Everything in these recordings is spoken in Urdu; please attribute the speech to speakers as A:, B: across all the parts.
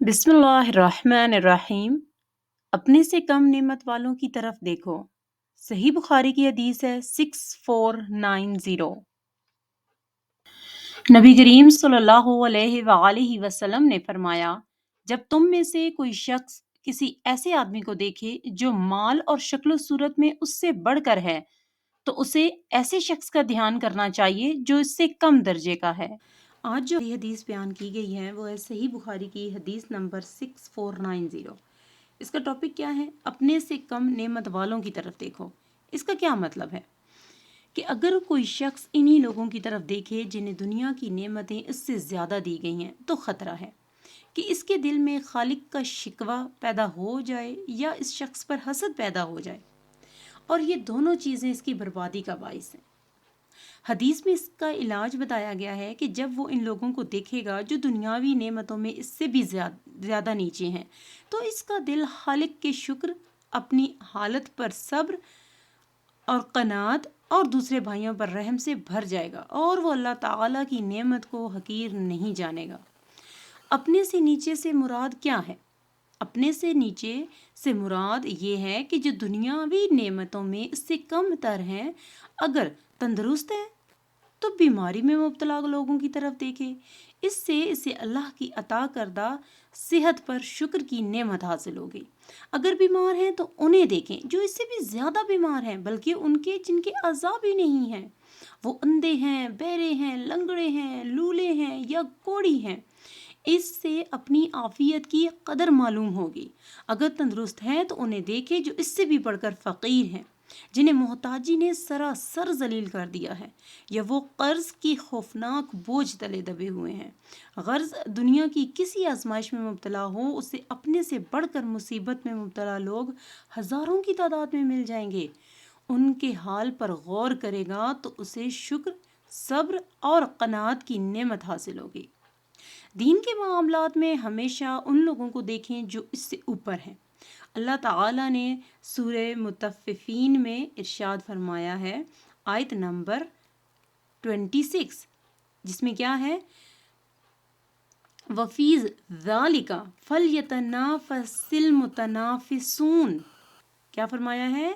A: بسم اللہ الرحمن الرحیم۔ اپنے سے کم نعمت والوں کی طرف دیکھو۔ صحیح بخاری کی حدیث ہے 6490۔ نبی کریم صلی اللہ علیہ وآلہ وسلم نے فرمایا، جب تم میں سے کوئی شخص کسی ایسے آدمی کو دیکھے جو مال اور شکل و صورت میں اس سے بڑھ کر ہے تو اسے ایسے شخص کا دھیان کرنا چاہیے جو اس سے کم درجے کا ہے۔ آج جو حدیث بیان کی گئی ہے وہ ہے صحیح بخاری کی حدیث نمبر 6490۔ اس کا ٹاپک کیا ہے؟ اپنے سے کم نعمت والوں کی طرف دیکھو۔ اس کا کیا مطلب ہے کہ اگر کوئی شخص انہی لوگوں کی طرف دیکھے جنہیں دنیا کی نعمتیں اس سے زیادہ دی گئی ہیں تو خطرہ ہے کہ اس کے دل میں خالق کا شکوہ پیدا ہو جائے یا اس شخص پر حسد پیدا ہو جائے، اور یہ دونوں چیزیں اس کی بربادی کا باعث ہیں۔ حدیث میں اس کا علاج بتایا گیا ہے کہ جب وہ ان لوگوں کو دیکھے گا جو دنیاوی نعمتوں میں اس سے بھی زیادہ نیچے ہیں تو اس کا دل خالق کے شکر، اپنی حالت پر صبر اور قناعت اور دوسرے بھائیوں پر رحم سے بھر جائے گا، اور وہ اللہ تعالیٰ کی نعمت کو حقیر نہیں جانے گا۔ اپنے سے نیچے سے مراد کیا ہے؟ اپنے سے نیچے سے مراد یہ ہے کہ جو دنیاوی نعمتوں میں اس سے کم تر ہیں، اگر تندرست ہے تو بیماری میں مبتلا لوگوں کی طرف دیکھے، اس سے اسے اللہ کی عطا کردہ صحت پر شکر کی نعمت حاصل ہوگی۔ اگر بیمار ہیں تو انہیں دیکھیں جو اس سے بھی زیادہ بیمار ہیں، بلکہ ان کے جن کے اعضاء بھی نہیں ہیں، وہ اندھے ہیں، بہرے ہیں، لنگڑے ہیں، لولے ہیں یا کوڑی ہیں، اس سے اپنی عافیت کی قدر معلوم ہوگی۔ اگر تندرست ہیں تو انہیں دیکھیں جو اس سے بھی بڑھ کر فقیر ہیں، جنہیں محتاجی نے سراسر ذلیل کر دیا ہے، یا وہ قرض کی خوفناک بوجھ تلے دبے ہوئے ہیں۔ غرض دنیا کی کسی آزمائش میں مبتلا ہو، اسے اپنے سے بڑھ کر مصیبت میں مبتلا لوگ ہزاروں کی تعداد میں مل جائیں گے۔ ان کے حال پر غور کرے گا تو اسے شکر، صبر اور قناعت کی نعمت حاصل ہوگی۔ دین کے معاملات میں ہمیشہ ان لوگوں کو دیکھیں جو اس سے اوپر ہیں۔ اللہ تعالیٰ نے سورہ مطففین میں ارشاد فرمایا ہے، آیت نمبر 26، جس میں کیا ہے؟ وَفِي ذَلِكَ فَلْيَتَنَافَسِ الْمُتَنَافِسُونَ۔ کیا فرمایا ہے؟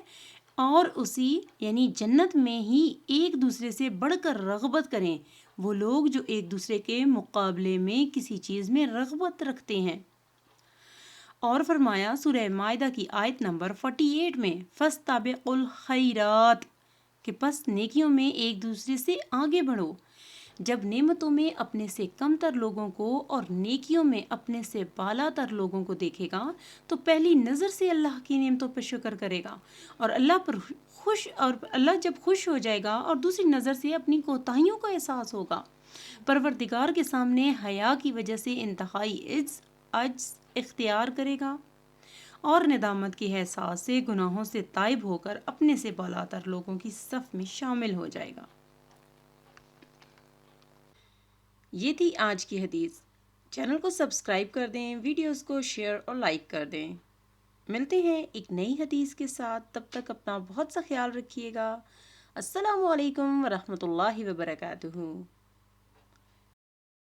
A: اور اسی یعنی جنت میں ہی ایک دوسرے سے بڑھ کر رغبت کریں وہ لوگ جو ایک دوسرے کے مقابلے میں کسی چیز میں رغبت رکھتے ہیں۔ اور فرمایا سورہ مائدہ کی آیت نمبر 48 میں، فَاسْتَبِقُوا الْخَيْرَاتِ، کہ پس نیکیوں میں ایک دوسرے سے آگے بڑھو۔ جب نعمتوں میں اپنے سے کم تر لوگوں کو اور نیکیوں میں اپنے سے بالا تر لوگوں کو دیکھے گا تو پہلی نظر سے اللہ کی نعمتوں پر شکر کرے گا، اور اللہ جب خوش ہو جائے گا اور دوسری نظر سے اپنی کوتاہیوں کا احساس ہوگا۔ پروردگار کے سامنے حیا کی وجہ سے انتہائی عجز اختیار کرے گا، اور ندامت کے احساس سے گناہوں سے تائب ہو کر اپنے سے بالا تر لوگوں کی صف میں شامل ہو جائے گا۔ یہ تھی آج کی حدیث۔ چینل کو سبسکرائب کر دیں، ویڈیوز کو شیئر اور لائک کر دیں۔ ملتے ہیں ایک نئی حدیث کے ساتھ، تب تک اپنا بہت سا خیال رکھیے گا۔ السلام علیکم ورحمۃ اللہ وبرکاتہ۔